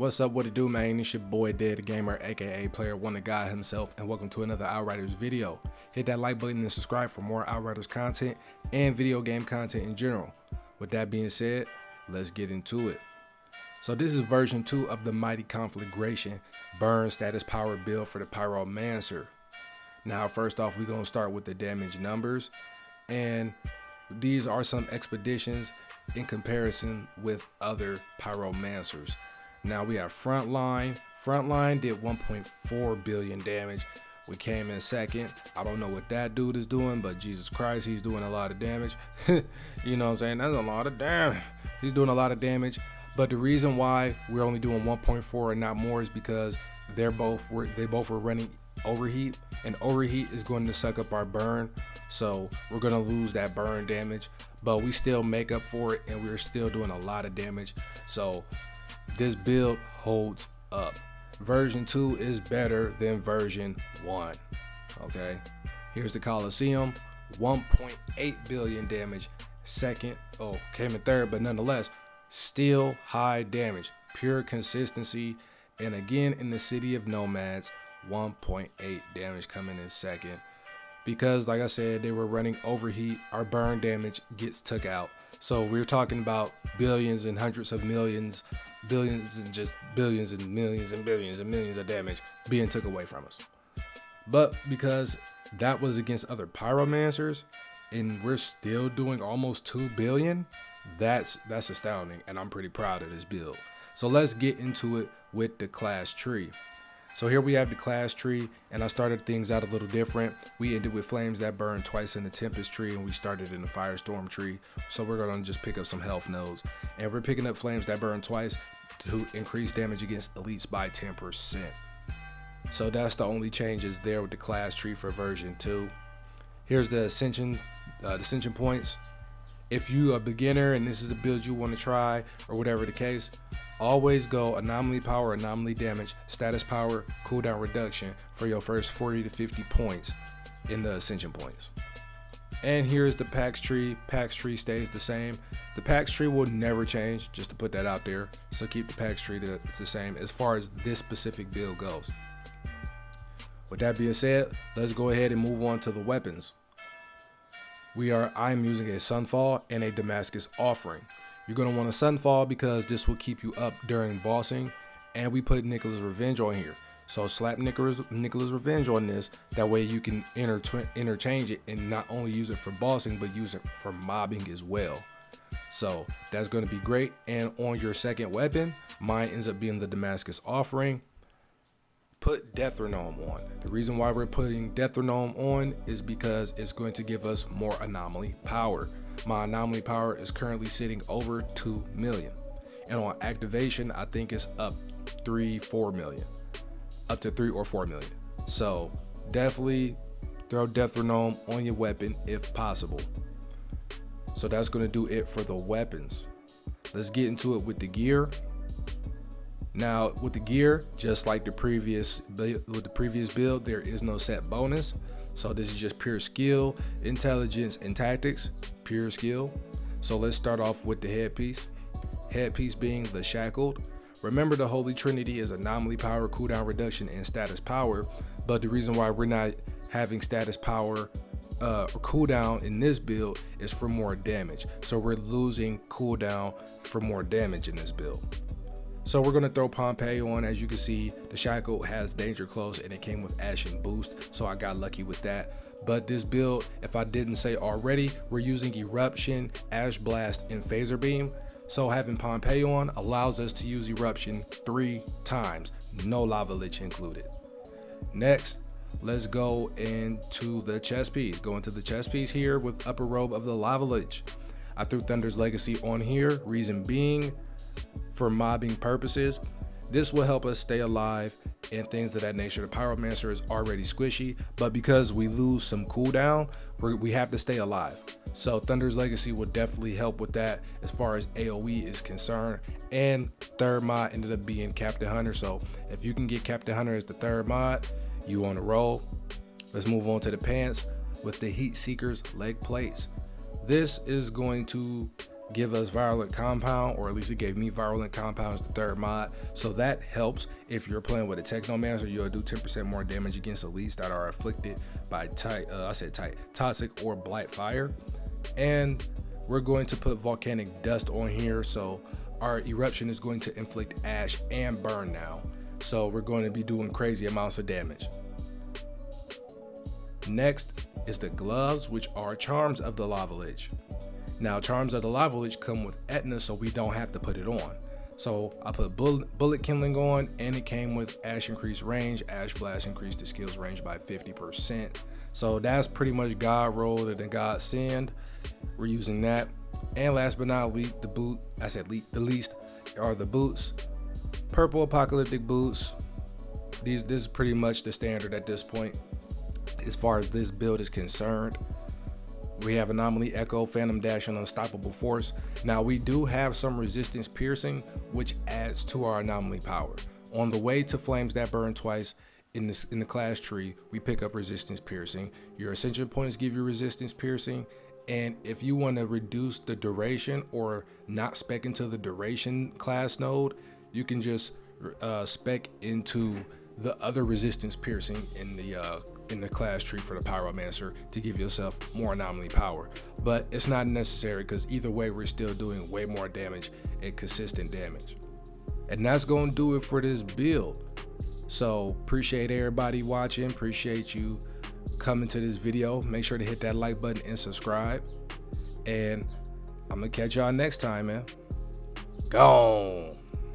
What's up, what it do, man? It's your boy devthegamer, aka Player One, the guy himself, and welcome to another Outriders video. Hit that like button and subscribe for more Outriders content and video game content in general. With that being said, let's get into it. So this is version 2 of the Mighty Conflagration burn status power build for the Pyromancer. Now first off, we're going to start with the damage numbers, and these are some expeditions in comparison with other Pyromancers. Now we have Frontline. Frontline did 1.4 billion damage. We came in second. I don't know what that dude is doing, but Jesus Christ, he's doing a lot of damage. You know what I'm saying? That's a lot of damage. He's doing a lot of damage. But the reason why we're only doing 1.4 and not more is because they both were running overheat, and overheat is going to suck up our burn. So we're going to lose that burn damage, but we still make up for it, and we're still doing a lot of damage. So this build holds up. Version 2 is better than version 1. Okay, here's the Coliseum, 1.8 billion damage. Second, came in third, but nonetheless, still high damage, pure consistency. And again, in the City of Nomads, 1.8 damage coming in second. Because like I said, they were running overheat, our burn damage gets took out. So we're talking about billions and hundreds of millions, billions and just billions and millions and billions and millions of damage being took away from us. But because that was against other Pyromancers and we're still doing almost 2 billion, that's astounding, and I'm pretty proud of this build. So let's get into it with the class tree. So here we have the class tree, and I started things out a little different. We ended with flames that burn twice in the Tempest tree, and we started in the Firestorm tree. So we're gonna just pick up some health nodes, and we're picking up flames that burn twice to increase damage against elites by 10%. So that's the only changes there with the class tree for version 2. Here's the ascension points. If you are a beginner and this is a build you want to try, or whatever the case, always go anomaly power, anomaly damage, status power, cooldown reduction for your first 40 to 50 points in the ascension points. And here's the PAX tree. PAX tree stays the same. The PAX tree will never change, just to put that out there. So keep the PAX tree the same as far as this specific build goes. With that being said, let's go ahead and move on to the weapons. I'm using a Sunfall and a Damascus Offering. You're going to want a Sunfall because this will keep you up during bossing, and we put Nicholas Revenge on here. So slap Nicholas Revenge on this, that way you can interchange it and not only use it for bossing, but use it for mobbing as well. So that's going to be great. And on your second weapon, mine ends up being the Damascus Offering. Put Deathronome on. The reason why we're putting Deathronome on is because it's going to give us more anomaly power. My anomaly power is currently sitting over 2 million, and on activation I think it's up 3-4 million, up to 3 or 4 million. So definitely throw Deathronome on your weapon if possible. So that's going to do it for the weapons. Let's get into it with the gear. Now with the gear, just like the previous build, there is no set bonus. So this is just pure skill, intelligence, and tactics, pure skill. So let's start off with the headpiece. Headpiece being the Shackled. Remember, the Holy Trinity is anomaly power, cooldown reduction, and status power. But the reason why we're not having status power or cooldown in this build is for more damage. So we're losing cooldown for more damage in this build. So we're going to throw Pompeii on. As you can see, the Shackle has Danger Close, and it came with Ashen Boost, so I got lucky with that. But this build, if I didn't say already, we're using Eruption, Ash Blast, and Phaser Beam. So having Pompeii on allows us to use Eruption 3 times, no Lava Lich included. Next, let's go into the chest piece. Go into the chest piece here with Upper Robe of the Lava Lich. I threw Thunder's Legacy on here, reason being, for mobbing purposes. This will help us stay alive and things of that nature. The Pyromancer is already squishy, but because we lose some cooldown, we have to stay alive. So Thunder's Legacy will definitely help with that as far as AoE is concerned. And third mod ended up being Captain Hunter. So if you can get Captain Hunter as the third mod, you on a roll. Let's move on to the pants with the Heat Seeker's leg plates. This is going to give us Virulent Compound, or at least it gave me Virulent Compound as the third mod. So that helps. If you're playing with a Technomancer, you'll do 10% more damage against elites that are afflicted by toxic or blight fire. And we're going to put Volcanic Dust on here, so our eruption is going to inflict ash and burn now. So we're going to be doing crazy amounts of damage. Next is the gloves, which are Charms of the Lava Lich. Now, Charms of the Lava Lich come with Etna, so we don't have to put it on. So I put bullet kindling on, and it came with Ash increased range. Ash Blast increased the skill's range by 50%. So that's pretty much God rolled and the God Send. We're using that. And last but not least, the least are the boots. Purple Apocalyptic Boots. This is pretty much the standard at this point as far as this build is concerned. We have Anomaly Echo, Phantom Dash, and Unstoppable Force. Now we do have some Resistance Piercing, which adds to our Anomaly power. On the way to Flames That Burn Twice in the class tree, we pick up Resistance Piercing. Your Ascension points give you Resistance Piercing, and if you want to reduce the duration or not spec into the duration class node, you can just spec into the other Resistance Piercing in the class tree for the Pyromancer to give yourself more Anomaly power. But it's not necessary, because either way we're still doing way more damage and consistent damage. And that's gonna do it for this build. So appreciate everybody watching, appreciate you coming to this video. Make sure to hit that like button and subscribe, and I'm gonna catch y'all next time, man. Gone.